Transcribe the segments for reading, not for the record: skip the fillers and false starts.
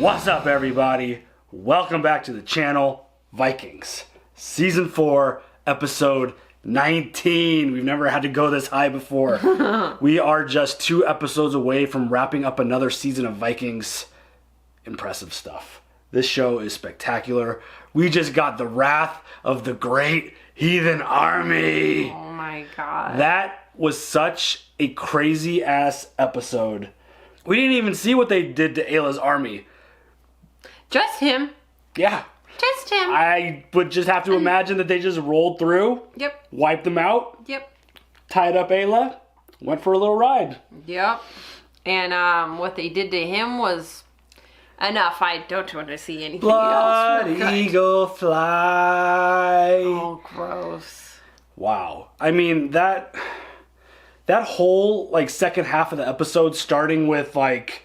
What's up, everybody? Welcome back to the channel, Vikings. Season 4, episode 19. We've never had to go this high before. We are just 2 episodes away from wrapping up another season of Vikings. Impressive stuff. This show is spectacular. We just got the wrath of the great heathen army. Oh my god. That was such a crazy ass episode. We didn't even see what they did to Ayla's army. Just him. Yeah. Just him. I would just have to imagine that they just rolled through. Yep. Wiped them out. Yep. Tied up Ayla. Went for a little ride. Yep. And what they did to him was enough. I don't want to see anything Blood else. eagle fly. Oh, gross. Wow. I mean, that whole, like, second half of the episode starting with, like,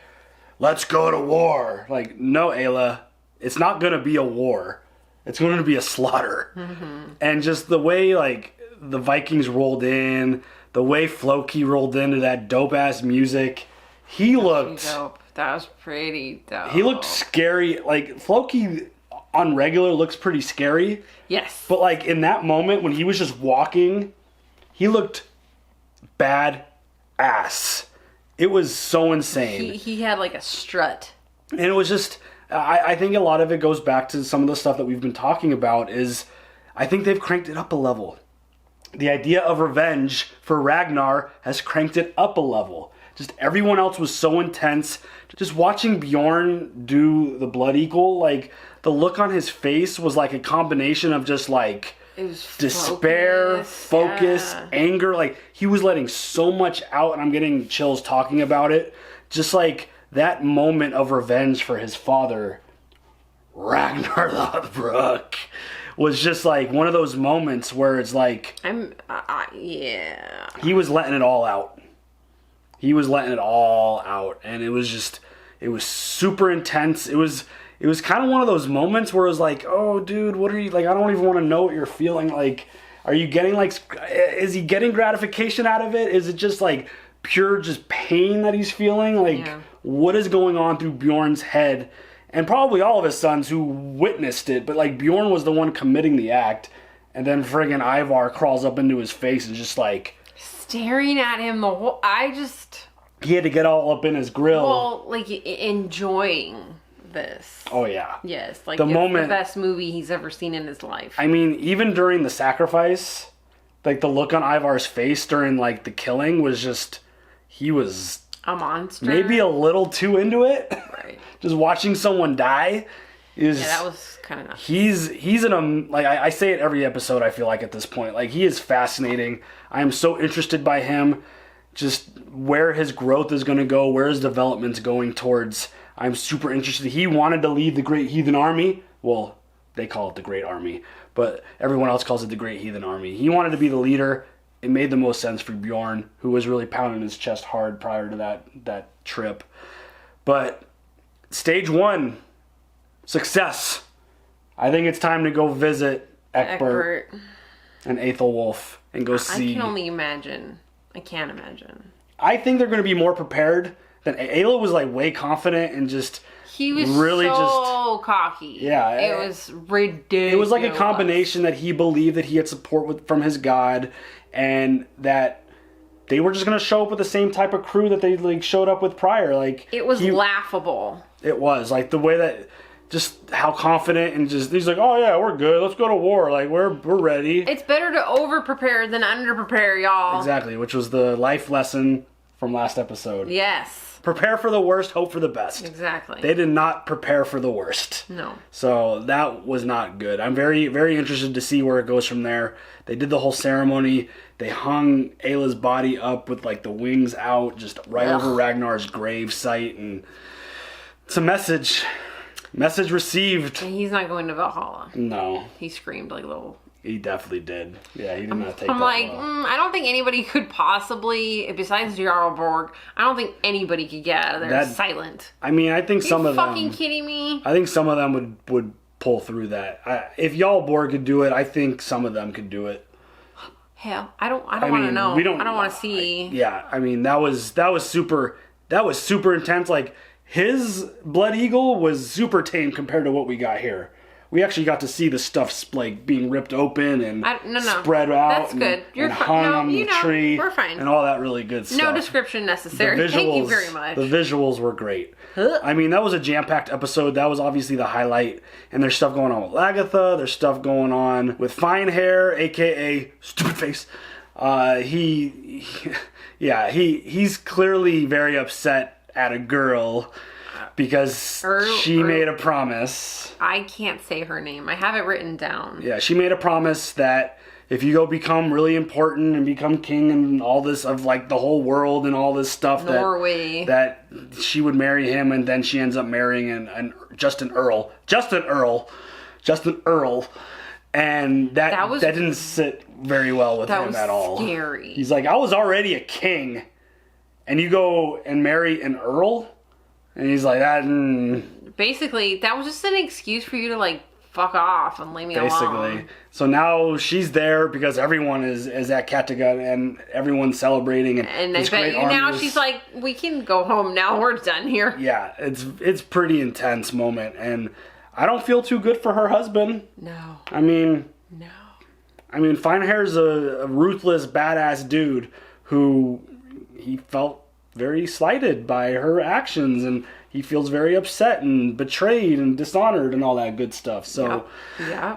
let's go to war. Like, no, Ayla, it's not going to be a war. It's going to be a slaughter. Mm-hmm. And just the way, like, the Vikings rolled in, the way Floki rolled into that dope-ass music, he looked... Dope. That was pretty dope. He looked scary. Like, Floki on regular looks pretty scary. Yes. But, like, in that moment when he was just walking, he looked bad ass. It was so insane. He had like a strut. And it was just, I think a lot of it goes back to some of the stuff that we've been talking about is, I think they've cranked it up a level. The idea of revenge for Ragnar has cranked it up a level. Just everyone else was so intense. Just watching Bjorn do the blood eagle, like, the look on his face was like a combination of just like, It was despair, focus, yeah. anger. Like, he was letting so much out, and I'm getting chills talking about it. Just like that moment of revenge for his father, Ragnar Lothbrok, was just like one of those moments where it's like, yeah. he was letting it all out. He was letting it all out, and it was just, it was super intense. It was kind of one of those moments where it was like, oh, dude, what are you, like, I don't even want to know what you're feeling. Like, are you getting, like, is he getting gratification out of it? Is it just, like, pure just pain that he's feeling? Like, yeah. What is going on through Bjorn's head? And probably all of his sons who witnessed it, but, like, Bjorn was the one committing the act, and then friggin' Ivar crawls up into his face and just, like... staring at him the whole... He had to get all up in his grill. Well, like, enjoying... this. Oh yeah. Yes, like the moment, the best movie he's ever seen in his life. I mean, even during the sacrifice, like the look on Ivar's face during like the killing was just, he was a monster. Maybe a little too into it. Right. Just watching someone die is. Yeah, that was kind of nuts. He's in a, like I say it every episode. I feel like at this point, like he is fascinating. I am so interested by him. Just where his growth is going to go, where his development's going towards. I'm super interested. He wanted to lead the Great Heathen Army. Well, they call it the Great Army, but everyone else calls it the Great Heathen Army. He wanted to be the leader. It made the most sense for Bjorn, who was really pounding his chest hard prior to that trip. But stage 1, success. I think it's time to go visit Ecbert and Aethelwulf and go see. I can only imagine. I can't imagine. I think they're going to be more prepared. Then Ayla was like way confident and just he was really so cocky. Yeah, it was ridiculous. It was like a combination that he believed that he had support from his god, and that they were just gonna show up with the same type of crew that they like showed up with prior. Like it was laughable. It was like the way that just how confident and just he's like, oh yeah, we're good. Let's go to war. Like we're ready. It's better to over prepare than under prepare, y'all. Exactly, which was the life lesson from last episode. Yes. Prepare for the worst, hope for the best. Exactly. They did not prepare for the worst. No. So that was not good. I'm very, very interested to see where it goes from there. They did the whole ceremony. They hung Ayla's body up with like the wings out, just right over Ragnar's grave site. And it's a message. Message received. And he's not going to Valhalla. No. He screamed like a little... He definitely did. Yeah, he did not take I'm that like, well. I don't think anybody could possibly, besides Jarl Borg, I don't think anybody could get out of there silent. I mean, I think some of them... Are you fucking kidding me? I think some of them would pull through that. If Jarl Borg could do it, I think some of them could do it. Hell, I don't want to know. I don't want to see. Yeah, I mean, that was super intense. Like, his Blood Eagle was super tame compared to what we got here. We actually got to see the stuff like being ripped open and spread out. That's good. You're and hung on the tree. We're fine. And all that really good stuff. No description necessary. Thank you very much. The visuals were great. I mean, that was a jam-packed episode. That was obviously the highlight. And there's stuff going on with Lagatha. There's stuff going on with Fine Hair, a.k.a. Stupid Face. He's clearly very upset at a girl because she made a promise. I can't say her name. I have it written down. Yeah, she made a promise that if you go become really important and become king and all this of like the whole world and all this stuff, Norway, that she would marry him, and then she ends up marrying an Justin Earl, and that didn't sit very well with him at all. Scary. He's like, I was already a king, and you go and marry an Earl. And he's like, basically, that was just an excuse for you to, like, fuck off and leave me alone. So now she's there because everyone is at Kattegat and everyone's celebrating. And I bet you now she's like, we can go home now. We're done here. Yeah, it's pretty intense moment. And I don't feel too good for her husband. No. I mean, no. Fine Hair's a ruthless, badass dude who he felt very slighted by her actions, and he feels very upset and betrayed and dishonored and all that good stuff. So,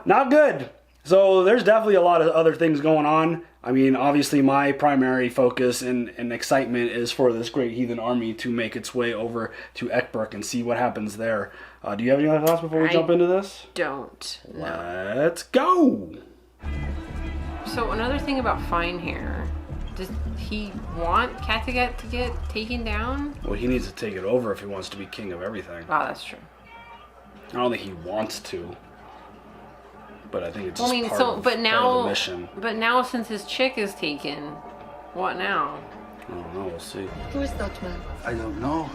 not good. So there's definitely a lot of other things going on. I mean, obviously my primary focus and excitement is for this great heathen army to make its way over to Ecbert and see what happens there. Do you have any other thoughts before we jump into this? Don't. No. Let's go! So another thing about Fine Hair. Does he want Kattegat to get taken down? Well, he needs to take it over if he wants to be king of everything. Oh, that's true. I don't think he wants to, but I think it's just part of the mission. But now, since his chick is taken, what now? I don't know. We'll see. Who is that man? I don't know.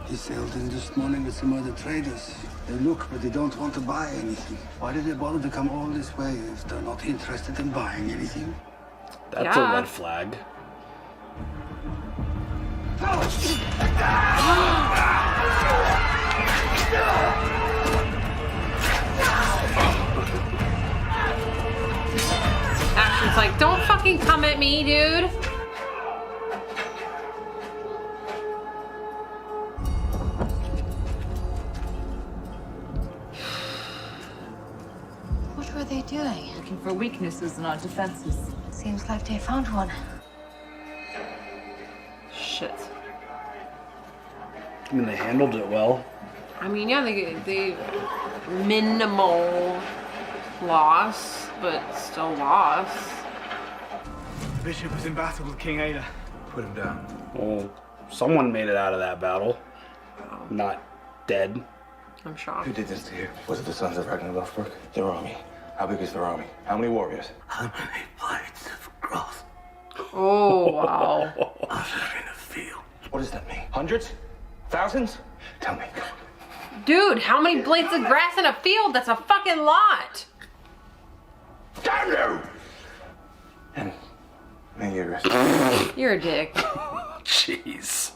He sailed in this morning with some other traders. They look, but they don't want to buy anything. Why did they bother to come all this way if they're not interested in buying anything? That's a red flag. Action's like, don't fucking come at me, dude. What were they doing? Looking for weaknesses in our defenses. Seems like they found one. Shit. I mean, they handled it well. I mean, yeah, they minimal loss, but still loss. The bishop was in battle with King Ecbert. Put him down. Well, someone made it out of that battle. Not dead. I'm shocked. Who did this to you? Was it the sons of Ragnar Lothbrok? Their army. How big is their army? How many warriors? How many blades of grass Oh, wow. are there in a field? What does that mean? Hundreds? Thousands? Tell me. Dude, how many blades of grass in a field? That's a fucking lot. Damn you! And may you rest. You're a dick. Jeez.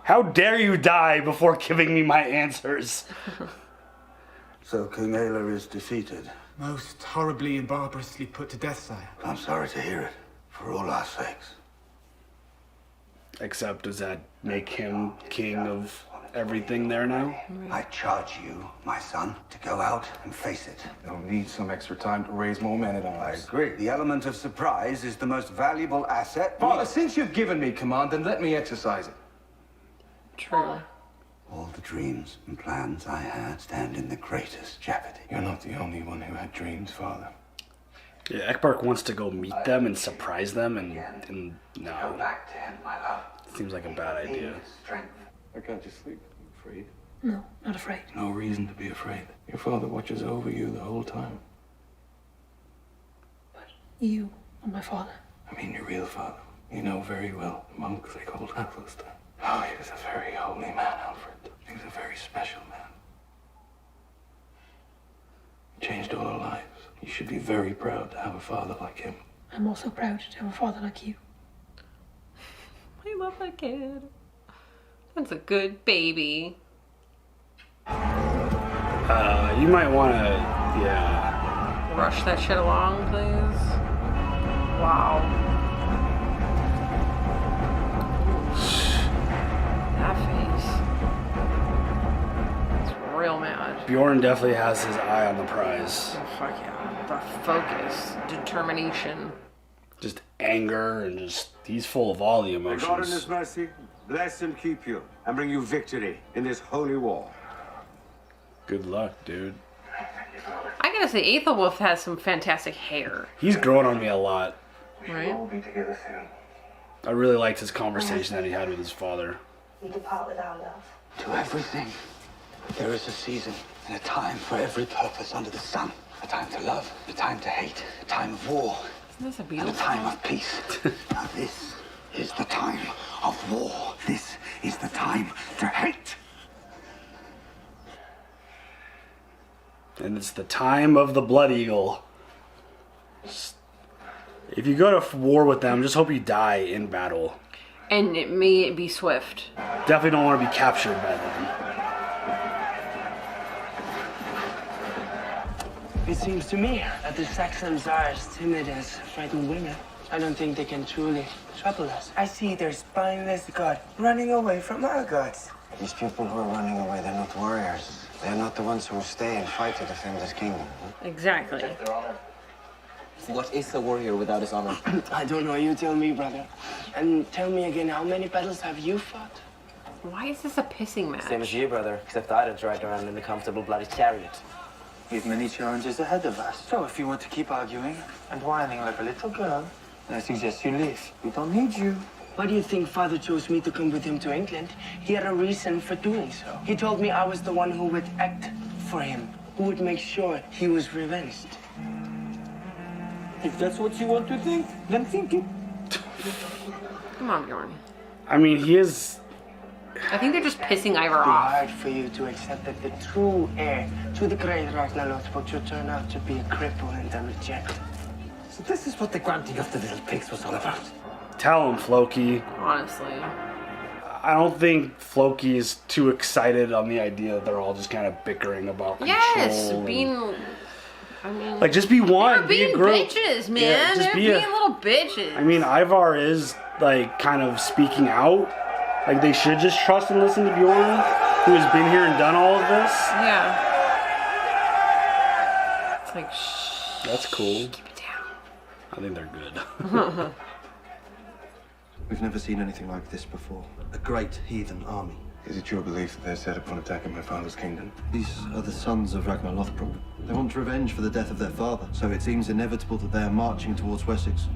How dare you die before giving me my answers? So King Ecbert is defeated. Most horribly and barbarously put to death, sire. I'm sorry to hear it, for all our sakes. Except, does that make him king of everything there now? I charge you, my son, to go out and face it. They'll need some extra time to raise more men at I arms. agree. The element of surprise is the most valuable asset. Father, since you've given me command, then let me exercise it. True. All the dreams and plans I had stand in the greatest jeopardy. You're not the only one who had dreams, Father. Yeah, Ecbert wants to go meet them and surprise them, and Go no. back to him, my love. Seems like a bad idea. Strength. I can't just sleep. I'm afraid. No, not afraid. No reason to be afraid. Your father watches over you the whole time. You are my father. I mean your real father. You know very well. The monk they called Athelstan. Oh, he was a very holy man, Alfred. He was a very special man. He changed all our lives. You should be very proud to have a father like him. I'm also proud to have a father like you. I love that kid. That's a good baby. You might want to, yeah. Rush that shit along, please. Wow. That face. It's real mad. Bjorn definitely has his eye on the prize. Oh, fuck yeah. The focus, determination. Just anger and just, he's full of all the May God in emotions. His mercy bless and keep you and bring you victory in this holy war. Good luck, dude. I gotta say, Aethelwulf has some fantastic hair. He's growing on me a lot. Right? We'll be together soon. I really liked his conversation that he had with his father. We depart with our love. To everything, there is a season and a time for every purpose under the sun. A time to love, a time to hate, a time of war, Isn't this a and a beautiful time of peace. Now this is the time of war. This is the time to hate. And it's the time of the Blood Eagle. If you go to war with them, just hope you die in battle. And may it be swift. Definitely don't want to be captured by them. It seems to me that the Saxons are as timid as frightened women. I don't think they can truly trouble us. I see their spineless god running away from our gods. These people who are running away, they're not warriors. They're not the ones who will stay and fight to defend this kingdom. Exactly. What is a warrior without his honor? I don't know, you tell me, brother. And tell me again, how many battles have you fought? Why is this a pissing match? Same as you, brother, except I don't ride around in a comfortable bloody chariot. We have many challenges ahead of us. So if you want to keep arguing and whining like a little girl, I suggest you leave. We don't need you. Why do you think Father chose me to come with him to England? He had a reason for doing so. He told me I was the one who would act for him, who would make sure he was revenged. If that's what you want to think, then think it. Come on, Bjorn. I mean, he is... I think they're just pissing Ivar It'd be off. hard for you to accept that the true heir to the great Ragnar should turn out to be a cripple and a reject. So this is what the granting of the little pigs was all about. Tell him, Floki. Honestly. I don't think Floki is too excited on the idea that they're all just kind of bickering about control. Yes, and- being... I mean... Like, just be one. They're Be a being group. bitches, man. Yeah, just they're be being little bitches. I mean, Ivar is, like, kind of speaking out. Like, they should just trust and listen to Bjorn, who has been here and done all of this. Yeah. It's like, shh. That's cool. Keep it down. I think they're good. We've never seen anything like this before. A great heathen army. Is it your belief that they're set upon attacking my father's kingdom? These are the sons of Ragnar Lothbrok. They want revenge for the death of their father, so it seems inevitable that they are marching towards Wessex.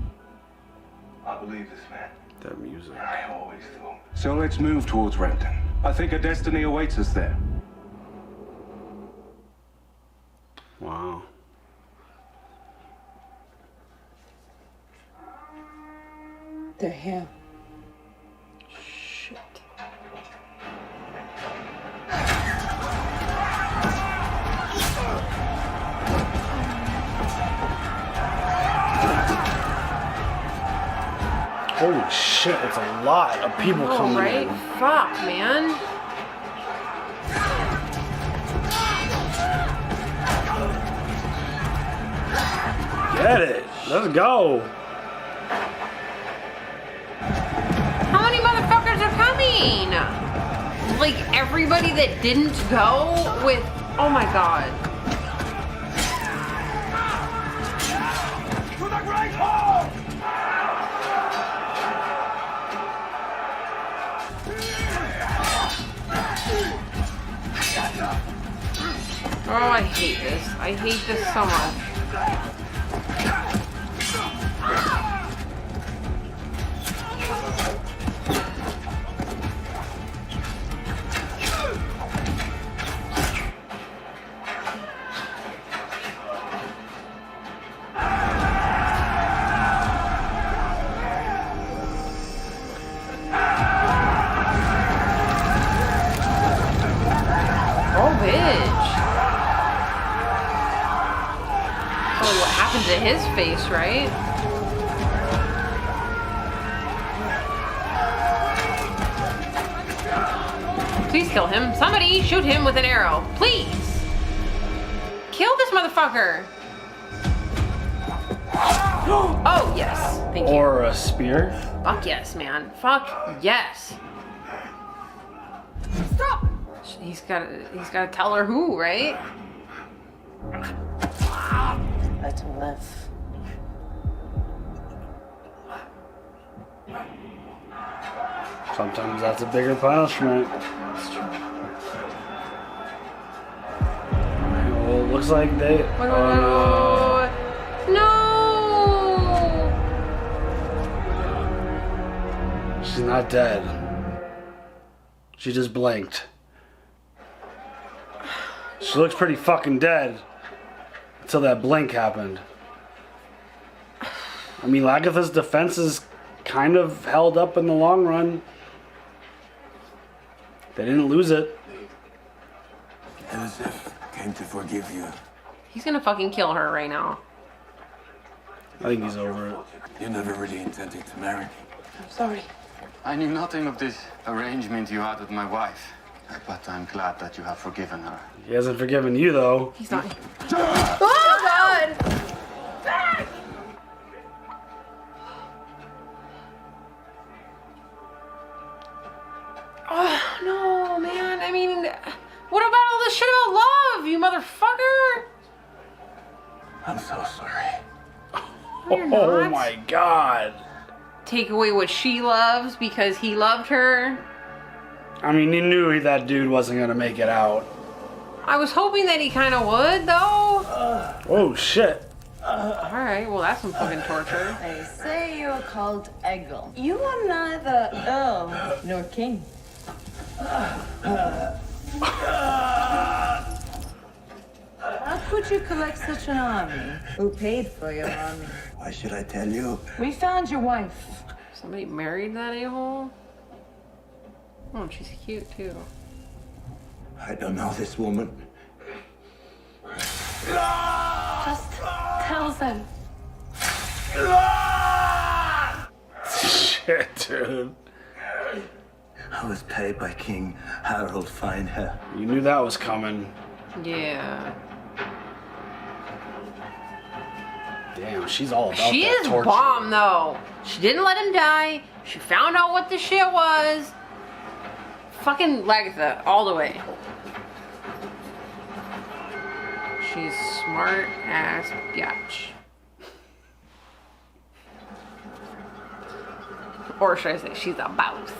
I believe this man. That music. I always do. So let's move towards Renton. I think a destiny awaits us there. Wow. They're here. Shit. Holy shit, it's a lot of people Oh, coming right? in. Fuck, man. Get it. Let's go. How many motherfuckers are coming? Like, everybody that didn't go with... Oh, my God. To the Great Hall! Oh, I hate this. I hate this so much. Oh, bitch. Oh, what happened to his face, right? Please kill him. Somebody shoot him with an arrow. Please. Kill this motherfucker. Oh, yes. Thank you. Or a spear. Fuck yes, man. Fuck yes. Stop. He's gotta tell her who, right? Let him live. Sometimes that's a bigger punishment. Well, it looks like they... No! She's not dead. She just blinked. She looks pretty fucking dead. Until that blink happened. I mean, Lagatha's defense is kind of held up in the long run. They didn't lose it. Ellyse came to forgive you. He's gonna fucking kill her right now. I think he's over it. You never really intended to marry me. I'm sorry. I knew nothing of this arrangement you had with my wife. But I'm glad that you have forgiven her. He hasn't forgiven you, though. He's not. Oh, God! Oh, no, man. I mean, what about all this shit about love, you motherfucker? I'm so sorry. Oh, my God. Take away what she loves because he loved her. I mean, he knew that dude wasn't going to make it out. I was hoping that he kind of would, though. Oh, shit. Alright, well, that's some fucking torture. They say you are called Eggle. You are neither Earl nor King. How could you collect such an army? Who paid for your army? Why should I tell you? We found your wife. Somebody married that a-hole? Oh, she's cute, too. I don't know this woman. Just tell them. Shit, dude. I was paid by King Harold Finehair. You knew that was coming. Yeah. Damn, she's all about She that is torture. bomb, though. She didn't let him die. She found out what the shit was. Fucking Lagatha, all the way. She's smart ass bitch. Or should I say, she's a boss.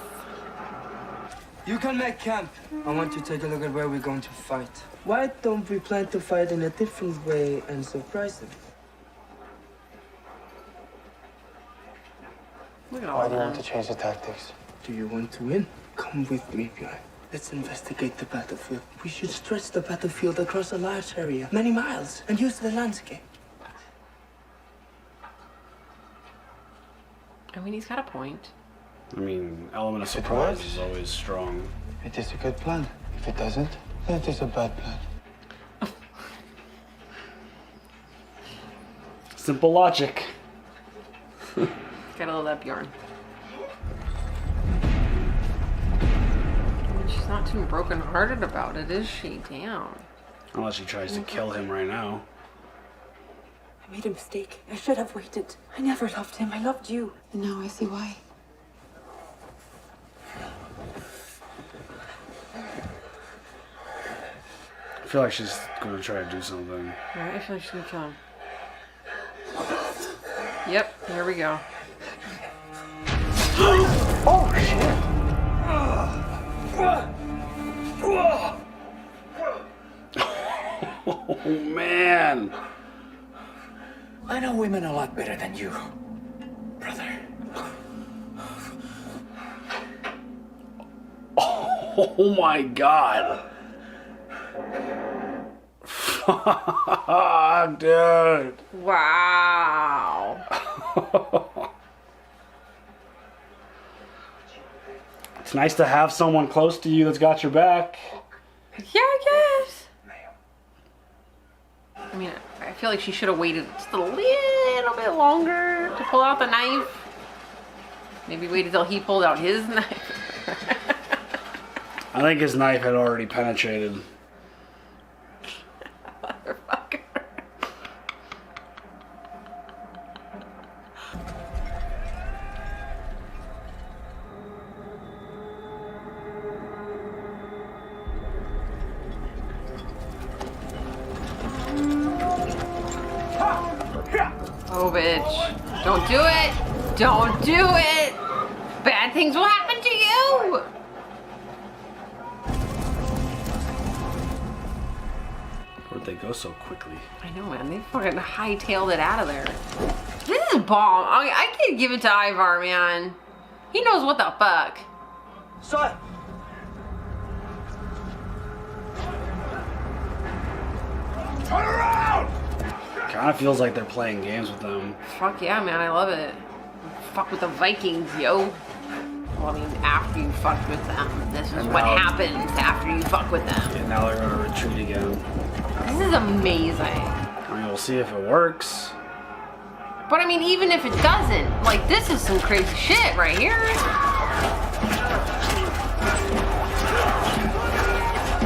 You can make camp. I want to take a look at where we're going to fight. Why don't we plan to fight in a different way and surprise them? Look at all Why do you them. want to change the tactics? Do you want to win? Come with me, Bjorn. Let's investigate the battlefield. We should stretch the battlefield across a large area, many miles, and use the landscape. I mean, he's got a point. I mean, element of surprise is always strong. It is a good plan. If it doesn't, then it is a bad plan. Simple logic. Gotta love that Bjorn. She's not too broken-hearted about it, is she? Damn. Unless she tries to kill him right now. I made a mistake. I should have waited. I never loved him. I loved you. And now I see why. I feel like she's going to try to do something. Alright, I feel like she's gonna kill him. Yep, here we go. Oh, shit! Oh, man! I know women a lot better than you, brother. Oh my God! Fuck, dude! Wow. It's nice to have someone close to you that's got your back. Yeah, I guess. I mean, I feel like she should have waited just a little bit longer to pull out the knife. Maybe waited till he pulled out his knife. I think his knife had already penetrated. Motherfucker. Oh, bitch. Don't do it. Don't do it. Bad things will happen to you. Where'd they go so quickly? I know, man. They fucking hightailed it out of there. This is bomb. I can't give it to Ivar, man. He knows what the fuck. Son! Turn around! Kind of feels like they're playing games with them. Fuck yeah, man. I love it. Fuck with the Vikings, yo. Well, I mean, after you fucked with them. This is what happens after you fuck with them. And now they're gonna retreat again. This is amazing. I mean, we'll see if it works. But I mean, even if it doesn't, like, this is some crazy shit right here.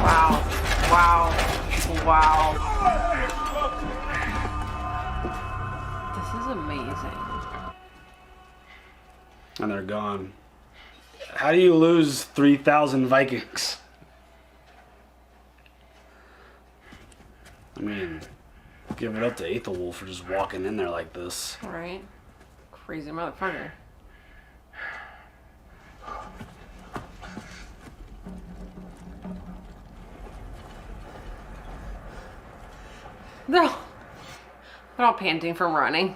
Wow. Wow. Wow. This is amazing. And they're gone. How do you lose 3,000 Vikings? I mean, give it up to Aethelwulf for just walking in there like this. Right? Crazy motherfucker. They're all panting from running.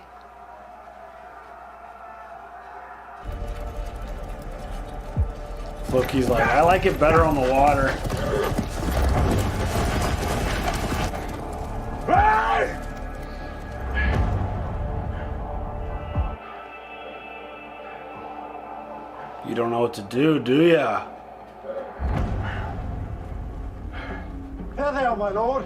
Look, he's like, I like it better on the water. You don't know what to do ya? Here they are, my lord.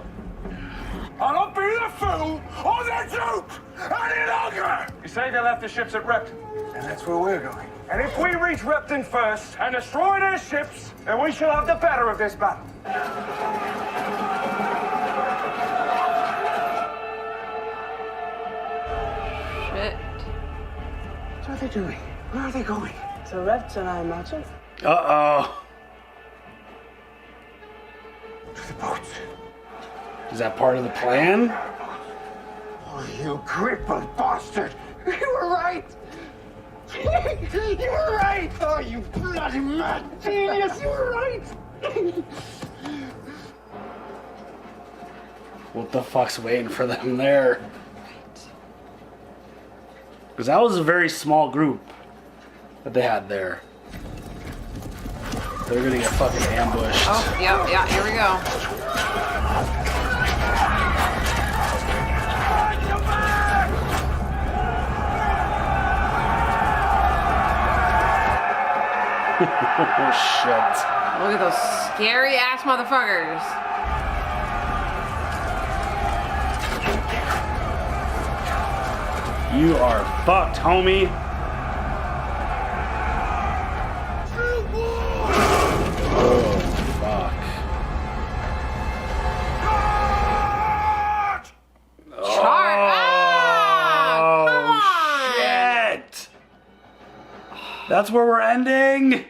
I'll not be the fool or the duke any longer! You say they left the ships at Repton? And that's where we're going. And if we reach Repton first and destroy their ships, then we shall have the better of this battle. Shit. What are they doing? Where are they going? To Repton, I imagine. Uh-oh. To the boats. Is that part of the plan? Oh, you crippled bastard! You were right! You were right! Oh, you bloody mad genius! You were right! What the fuck's waiting for them there? Because that was a very small group that they had there. They're gonna get fucking ambushed. Oh, yeah, here we go. Oh shit. Look at those scary ass motherfuckers. You are fucked, homie. Oh, fuck. Oh, shit. That's where we're ending.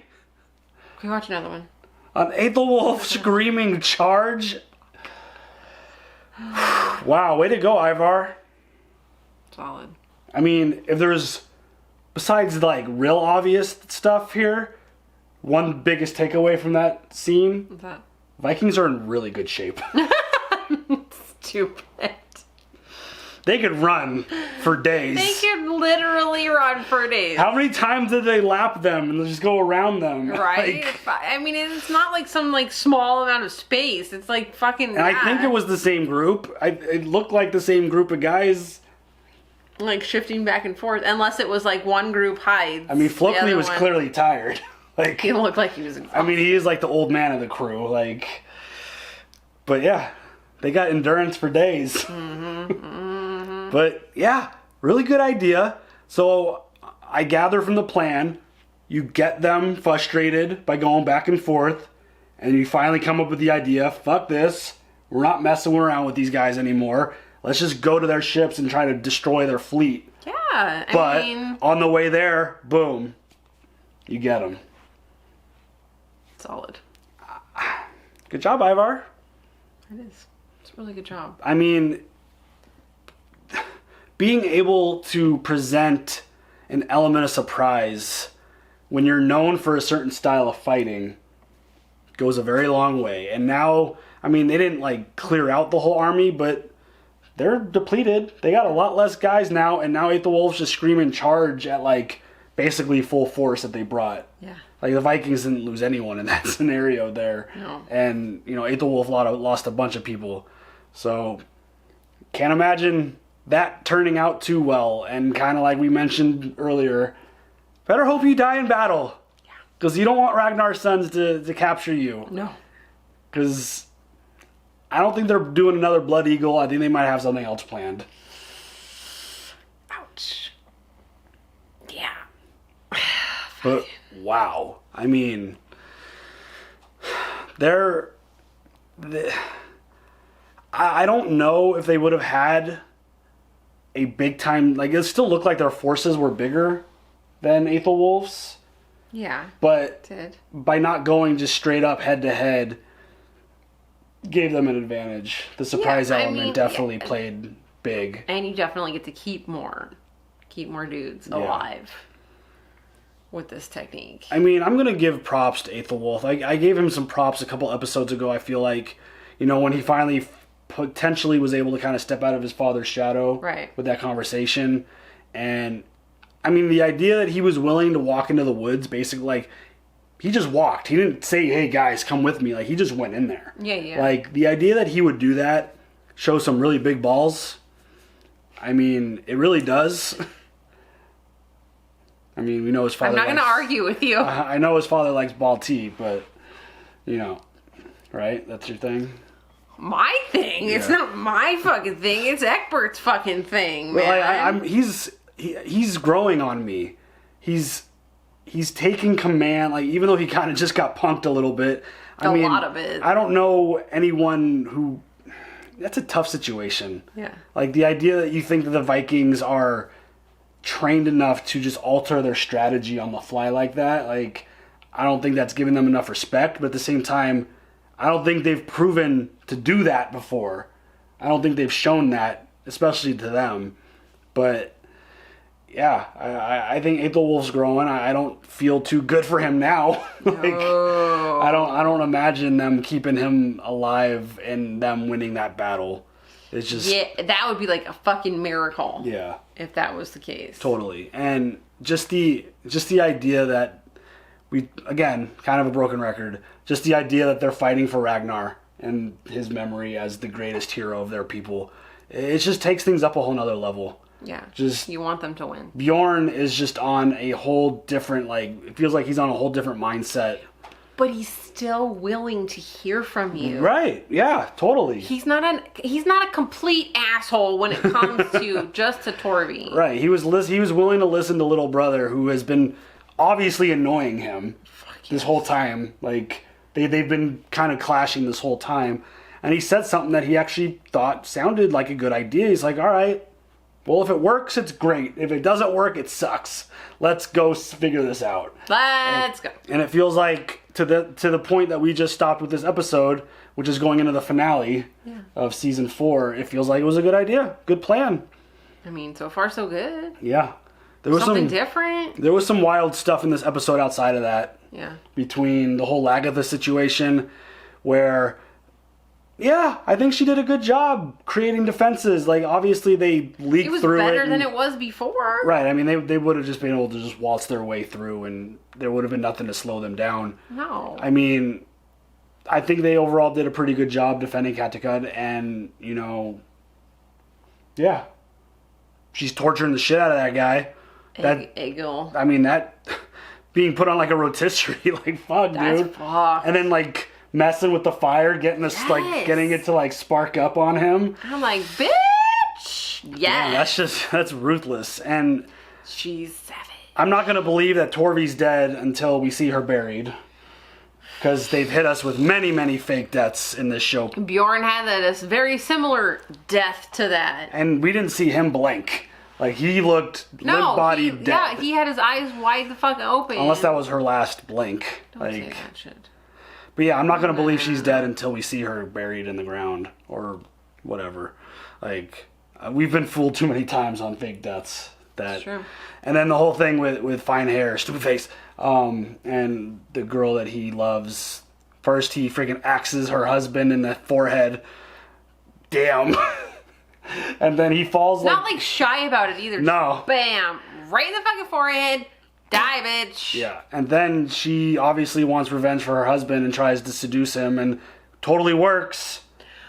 Can we watch another one? On Aethelwulf screaming charge. Wow, way to go, Ivar. Solid. I mean, if there's, besides like real obvious stuff here, one biggest takeaway from that scene, What's that? Vikings are in really good shape. Stupid. They could run for days. They could literally run for days. How many times did they lap them and just go around them? Right? Like, I mean, it's not like some like small amount of space. It's like fucking. and I think it was the same group. It looked like the same group of guys. Like shifting back and forth, unless it was like one group hides. I mean, Hawkley was clearly tired. Like he looked like he was exhausted. I mean, he is like the old man of the crew. Like, but yeah, they got endurance for days. Mm-hmm. But yeah, really good idea. So I gather from the plan, you get them frustrated by going back and forth, and you finally come up with the idea, fuck this, we're not messing around with these guys anymore. Let's just go to their ships and try to destroy their fleet. Yeah, But on the way there, boom, you get them. Solid. Good job, Ivar. It is. It's a really good job. I mean, being able to present an element of surprise when you're known for a certain style of fighting goes a very long way. And now, I mean, they didn't like clear out the whole army, but they're depleted. They got a lot less guys now, and now Aethelwulf's just screaming charge at like basically full force that they brought. Yeah. Like the Vikings didn't lose anyone in that scenario there. No. And, you know, Aethelwulf lost a bunch of people. So, can't imagine that turning out too well. And kind of like we mentioned earlier, better hope you die in battle. Because you don't want Ragnar's sons to capture you. No. Because I don't think they're doing another Blood Eagle. I think they might have something else planned. Ouch. Yeah. But, wow. I mean, I don't know if they would have had a big time, like it still looked like their forces were bigger than Aethelwulf's. Yeah. But did. By not going just straight up head to head gave them an advantage. The surprise element definitely played big. And you definitely get to keep more dudes alive with this technique. I mean, I'm going to give props to Aethelwulf. I gave him some props a couple episodes ago. I feel like, you know, when he finally potentially was able to kind of step out of his father's shadow with that conversation. And, I mean, the idea that he was willing to walk into the woods, basically, like, he just walked. He didn't say, hey, guys, come with me. Like, he just went in there. Yeah. Like, the idea that he would do that shows some really big balls. I mean, it really does. I mean, we know his father I'm not going to argue with you. I know his father likes ball tea, but, you know, right? That's your thing? My thing? Yeah. It's not my fucking thing. It's Ecbert's fucking thing, man. Well, he's growing on me. He's taking command, like, even though he kind of just got punked a little bit. A lot of it. I don't know anyone who... That's a tough situation. Yeah. Like, the idea that you think that the Vikings are trained enough to just alter their strategy on the fly like that, like, I don't think that's giving them enough respect, but at the same time, I don't think they've proven to do that before. I don't think they've shown that, especially to them. But, yeah, I think Aethelwulf's growing. I don't feel too good for him now. Like, I don't imagine them keeping him alive and them winning that battle. It's just... Yeah, that would be like a fucking miracle. Yeah. If that was the case. Totally. And just the idea that we, again, kind of a broken record, just the idea that they're fighting for Ragnar and his memory as the greatest hero of their people, it just takes things up a whole nother level. Yeah. Just you want them to win. Bjorn is just on a whole different, like, it feels like he's on a whole different mindset. But he's still willing to hear from you. Right. Yeah, totally. He's not a complete asshole when it comes to just to Torvi. Right. He was willing to listen to little brother who has been obviously annoying him this whole time. Like, they've been kind of clashing this whole time. And he said something that he actually thought sounded like a good idea. He's like, all right, well, if it works, it's great. If it doesn't work, it sucks. Let's go figure this out. Let's go. And it feels like to the point that we just stopped with this episode, which is going into the finale of season 4, it feels like it was a good idea. Good plan. I mean, so far so good. Yeah. There was something different. There was some wild stuff in this episode outside of that. Yeah. Between the whole Lagatha situation where... Yeah, I think she did a good job creating defenses. Like, obviously they leaked through it. It was better than it was before. Right, I mean, they would have just been able to just waltz their way through and there would have been nothing to slow them down. No. I mean, I think they overall did a pretty good job defending Kattegat and, you know, yeah. She's torturing the shit out of that guy. Egil. I mean, that being put on like a rotisserie, like, fuck, That's dude. fucked. And then, like, messing with the fire, getting it to like spark up on him. I'm like, bitch. Yeah. That's ruthless. And she's savage. I'm not gonna believe that Torvi's dead until we see her buried. because they've hit us with many fake deaths in this show. Bjorn had a very similar death to that. And we didn't see him blink. Like, he looked limp-bodied dead. Yeah, he had his eyes wide the fuck open. Unless that was her last blink. Don't say that shit. But yeah, I'm not going to believe she's dead until we see her buried in the ground. Or whatever. Like, we've been fooled too many times on fake deaths. That's true. And then the whole thing with fine hair, stupid face, and the girl that he loves. First, he freaking axes her husband in the forehead. Damn. And then he falls Not like shy about it either. No. Just bam. Right in the fucking forehead. Die, bitch. Yeah. And then she obviously wants revenge for her husband and tries to seduce him and totally works.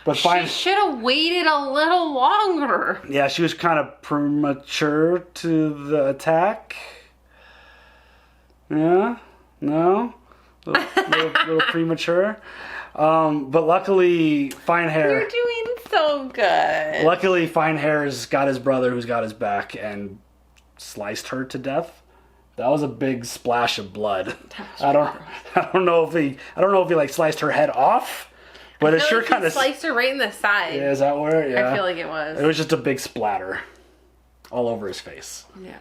But She should have waited a little longer. Yeah, she was kind of premature to the attack. Yeah? No? Little premature. But luckily, Fine Hair... You're doing so good. Luckily, Fine Hair's got his brother who's got his back and sliced her to death. That was a big splash of blood. I don't know if he like sliced her head off. But it sure kind of sliced her right in the side. Yeah, is that where? Yeah. I feel like it was. It was just a big splatter all over his face. Yeah.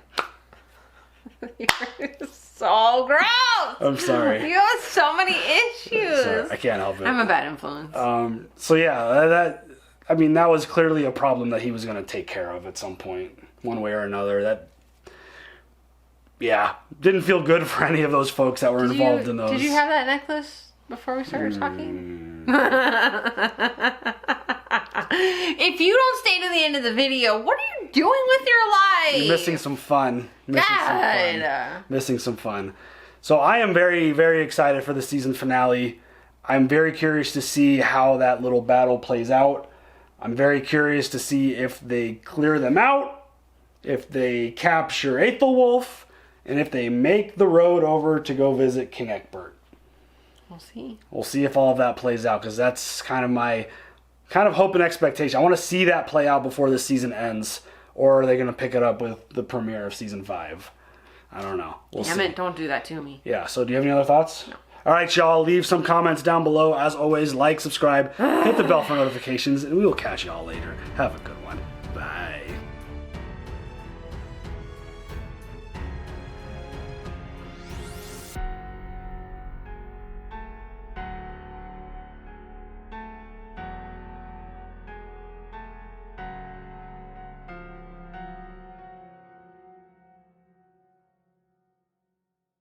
You're so gross. I'm sorry. You have so many issues. Sorry, I can't help it. I'm a bad influence. So yeah, that was clearly a problem that he was going to take care of at some point, one way or another. Didn't feel good for any of those folks that were involved in those. Did you have that necklace before we started talking? If you don't stay to the end of the video, what are you doing with your life? You're missing some fun. Missing some fun. So I am very, very excited for the season finale. I'm very curious to see how that little battle plays out. I'm very curious to see if they clear them out, if they capture Aethelwulf, and if they make the road over to go visit King Ecbert. We'll see. We'll see if all of that plays out, because that's kind of my hope and expectation. I want to see that play out before the season ends, or are they going to pick it up with the premiere of season 5? I don't know. We'll see. Don't do that to me. Yeah, so do you have any other thoughts? No. All right, y'all, leave some comments down below. As always, like, subscribe, hit the bell for notifications, and we will catch y'all later. Have a good